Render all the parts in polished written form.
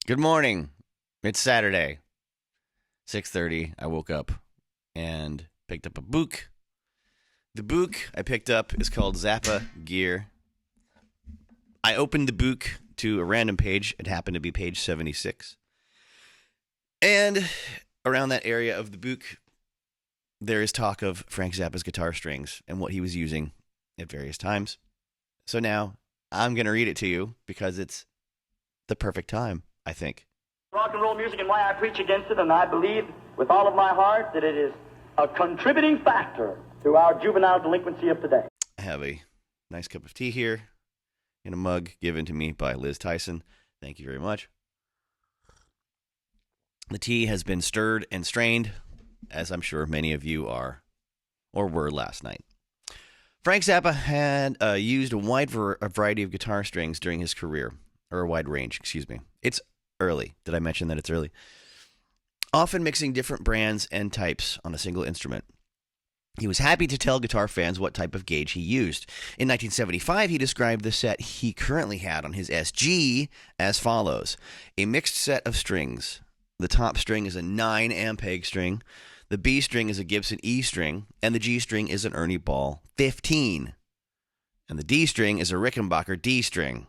Good morning. It's Saturday, 6:30. I woke up and picked up a book. The book I picked up is called Zappa Gear. I opened the book to a random page. It happened to be page 76. And around that area of the book, there is talk of Frank Zappa's guitar strings and what he was using at various times. So now I'm going to read it to you because it's the perfect time, I think. Rock and roll music and why I preach against it, and I believe with all of my heart that it is a contributing factor to our juvenile delinquency of today. I have a nice cup of tea here in a mug given to me by Liz Tyson. Thank you very much. The tea has been stirred and strained, as I'm sure many of you are or were last night. Frank Zappa had used a wide variety of guitar strings during his career, or a wide range, excuse me. It's early. Did I mention that it's early? Often mixing different brands and types on a single instrument. He was happy to tell guitar fans what type of gauge he used. In 1975, he described the set he currently had on his SG as follows. A mixed set of strings. The top string is a 9 Ampeg string. The B string is a Gibson E string. And the G string is an Ernie Ball 15. And the D string is a Rickenbacker D string.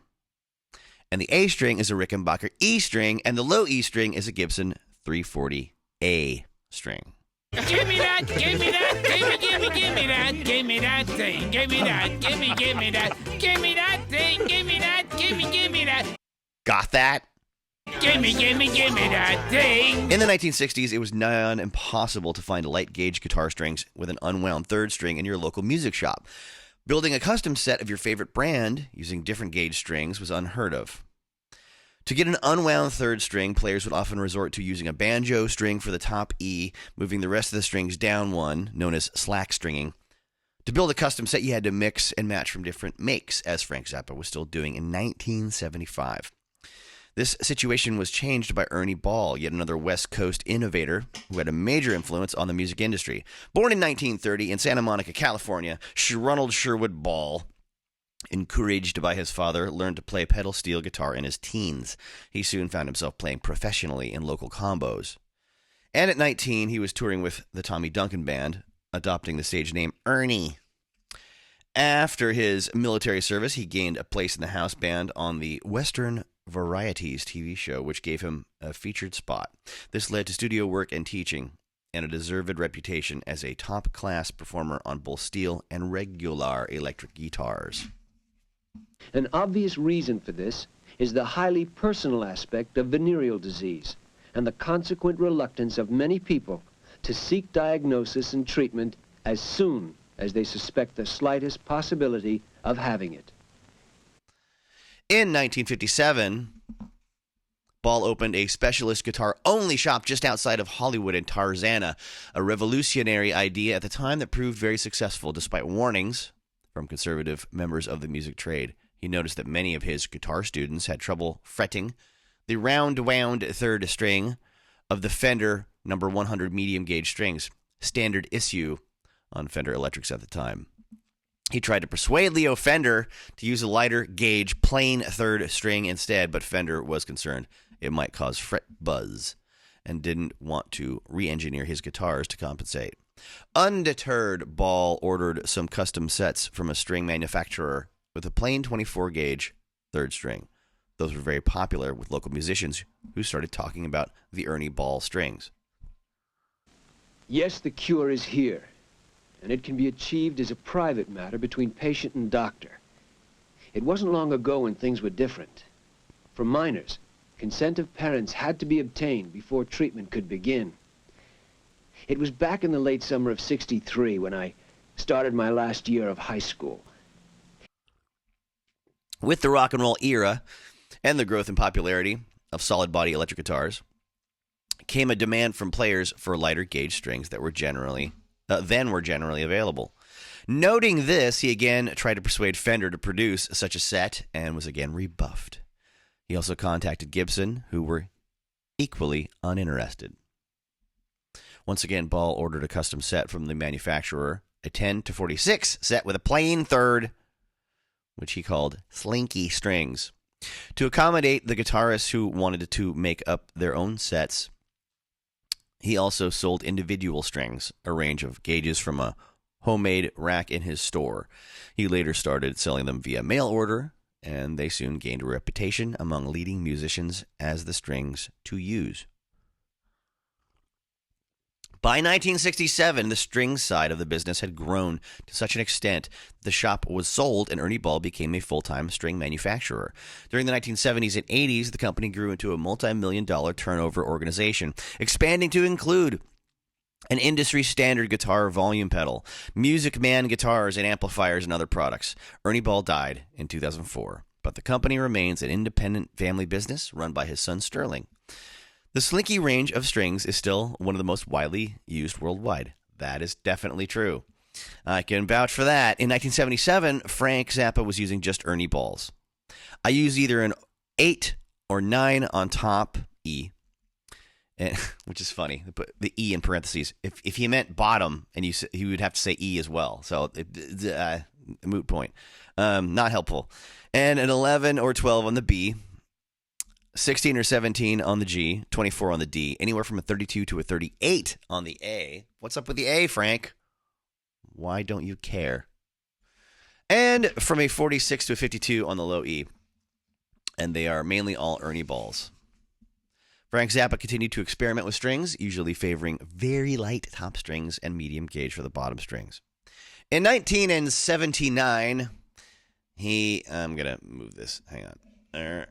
And the A string is a Rickenbacker E string. And the low E string is a Gibson 340 A string. Give me that, give me that, give me that, give me that thing, give me that, give me that, give me that thing, give me that, give me that. Got that? Give me that thing. In the 1960s, it was nigh on impossible to find light gauge guitar strings with an unwound third string in your local music shop. Building a custom set of your favorite brand using different gauge strings was unheard of. To get an unwound third string, players would often resort to using a banjo string for the top E, moving the rest of the strings down one, known as slack stringing. To build a custom set, you had to mix and match from different makes, as Frank Zappa was still doing in 1975. This situation was changed by Ernie Ball, yet another West Coast innovator who had a major influence on the music industry. Born in 1930 in Santa Monica, California, Ronald Sherwood Ball, encouraged by his father, learned to play pedal steel guitar in his teens. He soon found himself playing professionally in local combos. And at 19, he was touring with the Tommy Duncan Band, adopting the stage name Ernie. After his military service, he gained a place in the house band on the Western Varieties TV show, which gave him a featured spot. This led to studio work and teaching, and a deserved reputation as a top-class performer on both steel and regular electric guitars. An obvious reason for this is the highly personal aspect of venereal disease and the consequent reluctance of many people to seek diagnosis and treatment as soon as they suspect the slightest possibility of having it. In 1957, Ball opened a specialist guitar-only shop just outside of Hollywood in Tarzana, a revolutionary idea at the time that proved very successful despite warnings from conservative members of the music trade. He noticed that many of his guitar students had trouble fretting the round-wound third string of the Fender No. 100 medium gauge strings, standard issue on Fender Electrics at the time. He tried to persuade Leo Fender to use a lighter gauge plain third string instead, but Fender was concerned it might cause fret buzz and didn't want to re-engineer his guitars to compensate. Undeterred, Ball ordered some custom sets from a string manufacturer with a plain 24-gauge third string. Those were very popular with local musicians who started talking about the Ernie Ball strings. Yes, the cure is here, and it can be achieved as a private matter between patient and doctor. It wasn't long ago when things were different. For minors, consent of parents had to be obtained before treatment could begin. It was back in the late summer of '63 when I started my last year of high school. With the rock and roll era and the growth in popularity of solid body electric guitars, came a demand from players for lighter gauge strings that were generally available. Noting this, he again tried to persuade Fender to produce such a set and was again rebuffed. He also contacted Gibson, who were equally uninterested. Once again, Ball ordered a custom set from the manufacturer, a 10 to 46 set with a plain third, which he called slinky strings. To accommodate the guitarists who wanted to make up their own sets, he also sold individual strings, a range of gauges from a homemade rack in his store. He later started selling them via mail order, and they soon gained a reputation among leading musicians as the strings to use. By 1967, the strings side of the business had grown to such an extent the shop was sold and Ernie Ball became a full-time string manufacturer. During the 1970s and 80s, the company grew into a multi-million-dollar turnover organization, expanding to include an industry-standard guitar volume pedal, Music Man guitars and amplifiers, and other products. Ernie Ball died in 2004, but the company remains an independent family business run by his son Sterling. The Slinky range of strings is still one of the most widely used worldwide. That is definitely true. I can vouch for that. In 1977, Frank Zappa was using just Ernie Balls. I use either an 8 or 9 on top E, which is funny. Put the E in parentheses. If he meant bottom, and he would have to say E as well. So, moot point. Not helpful. And an 11 or 12 on the B. 16 or 17 on the G, 24 on the D, anywhere from a 32 to a 38 on the A. What's up with the A, Frank? Why don't you care? And from a 46 to a 52 on the low E. And they are mainly all Ernie Balls. Frank Zappa continued to experiment with strings, usually favoring very light top strings and medium gauge for the bottom strings. In 1979, I'm going to move this. Hang on.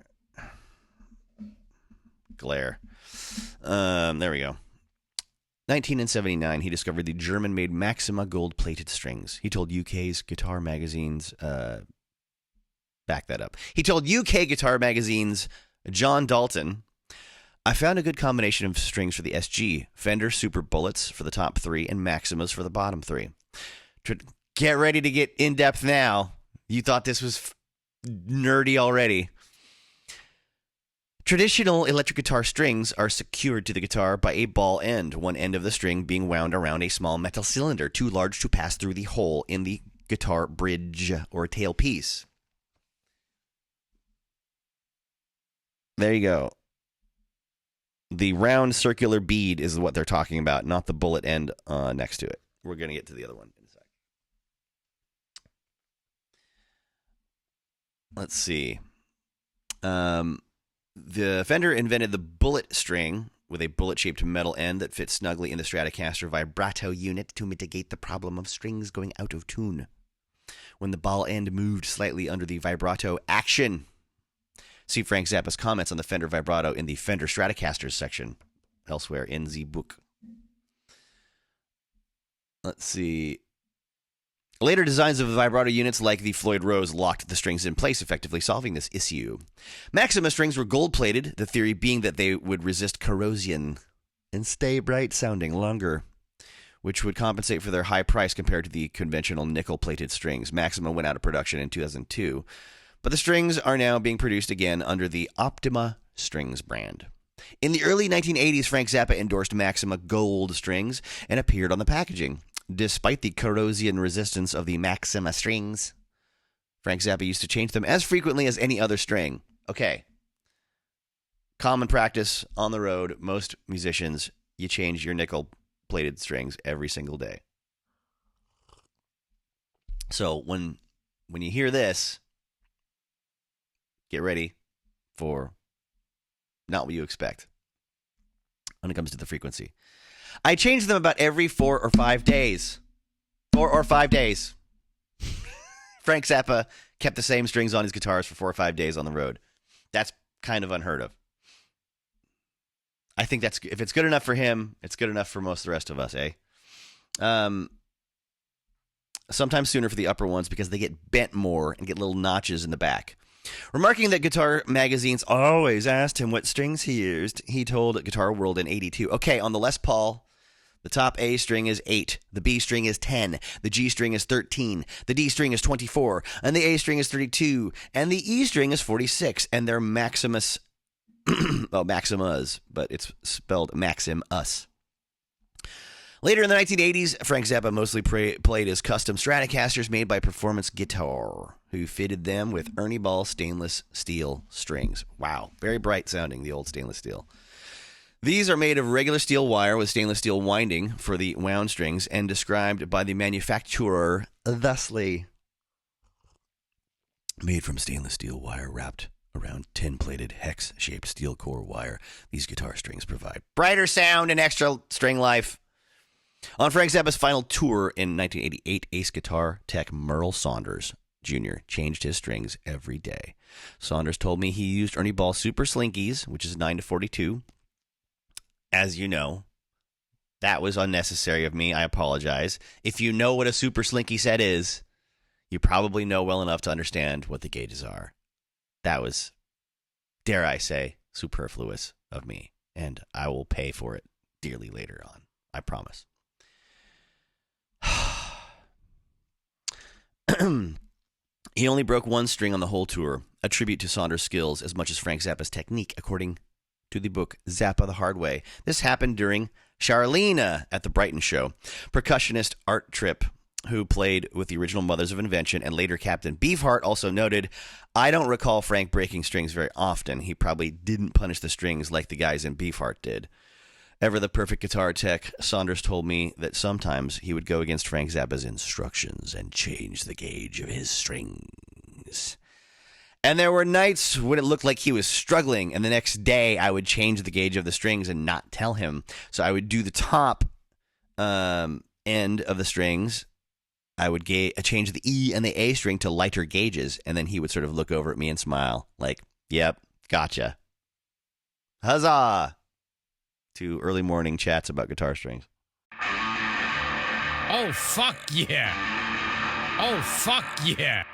Glare. There we go. 1979, he discovered the German-made Maxima gold-plated strings. He told UK's guitar magazines, back that up. He told UK guitar magazines John Dalton, I found a good combination of strings for the SG, Fender Super Bullets for the top 3, and Maximas for the bottom 3. Get ready to get in-depth now. You thought this was nerdy already. Traditional electric guitar strings are secured to the guitar by a ball end, one end of the string being wound around a small metal cylinder, too large to pass through the hole in the guitar bridge or tailpiece. There you go. The round circular bead is what they're talking about, not the bullet end next to it. We're going to get to the other one in a sec. Let's see. The Fender invented the bullet string with a bullet-shaped metal end that fits snugly in the Stratocaster vibrato unit to mitigate the problem of strings going out of tune when the ball end moved slightly under the vibrato action. See Frank Zappa's comments on the Fender vibrato in the Fender Stratocasters section elsewhere in the book. Let's see. Later designs of the vibrato units like the Floyd Rose locked the strings in place, effectively solving this issue. Maxima strings were gold-plated, the theory being that they would resist corrosion and stay bright-sounding longer, which would compensate for their high price compared to the conventional nickel-plated strings. Maxima went out of production in 2002, but the strings are now being produced again under the Optima Strings brand. In the early 1980s, Frank Zappa endorsed Maxima gold strings and appeared on the packaging. Despite the corrosion resistance of the Maxima strings, Frank Zappa used to change them as frequently as any other string. Okay. Common practice on the road. Most musicians, you change your nickel-plated strings every single day. So when you hear this, get ready for not what you expect when it comes to the frequency. I change them about every 4 or 5 days. 4 or 5 days. Frank Zappa kept the same strings on his guitars for 4 or 5 days on the road. That's kind of unheard of. I think that's, if it's good enough for him, it's good enough for most of the rest of us, eh? Sometimes sooner for the upper ones because they get bent more and get little notches in the back. Remarking that guitar magazines always asked him what strings he used, he told Guitar World in '82, okay, on the Les Paul, the top A string is 8, the B string is 10, the G string is 13, the D string is 24, and the A string is 32, and the E string is 46, and they're Maximus, Maximas, but it's spelled Maximus. Later in the 1980s, Frank Zappa mostly played his custom Stratocasters made by Performance Guitar, who fitted them with Ernie Ball stainless steel strings. Wow, very bright sounding, the old stainless steel. These are made of regular steel wire with stainless steel winding for the wound strings and described by the manufacturer thusly. Made from stainless steel wire wrapped around tin-plated hex-shaped steel core wire, these guitar strings provide brighter sound and extra string life. On Frank Zappa's final tour in 1988, ace guitar tech Merle Saunders Jr. changed his strings every day. Saunders told me he used Ernie Ball Super Slinkies, which is 9 to 42. As you know, that was unnecessary of me. I apologize. If you know what a Super Slinky set is, you probably know well enough to understand what the gauges are. That was, dare I say, superfluous of me, and I will pay for it dearly later on. I promise. He only broke one string on the whole tour, a tribute to Saunders' skills as much as Frank Zappa's technique, according to the book Zappa the Hard Way. This happened during Charlena at the Brighton show. Percussionist Art Tripp, who played with the original Mothers of Invention and later Captain Beefheart, also noted, I don't recall Frank breaking strings very often. He probably didn't punish the strings like the guys in Beefheart did. Ever the perfect guitar tech, Saunders told me that sometimes he would go against Frank Zappa's instructions and change the gauge of his strings. And there were nights when it looked like he was struggling, and the next day I would change the gauge of the strings and not tell him. So I would do the top end of the strings. I would change the E and the A string to lighter gauges, and then he would sort of look over at me and smile like, yep, gotcha. Huzzah! To early morning chats about guitar strings. Oh, fuck yeah. Oh, fuck yeah.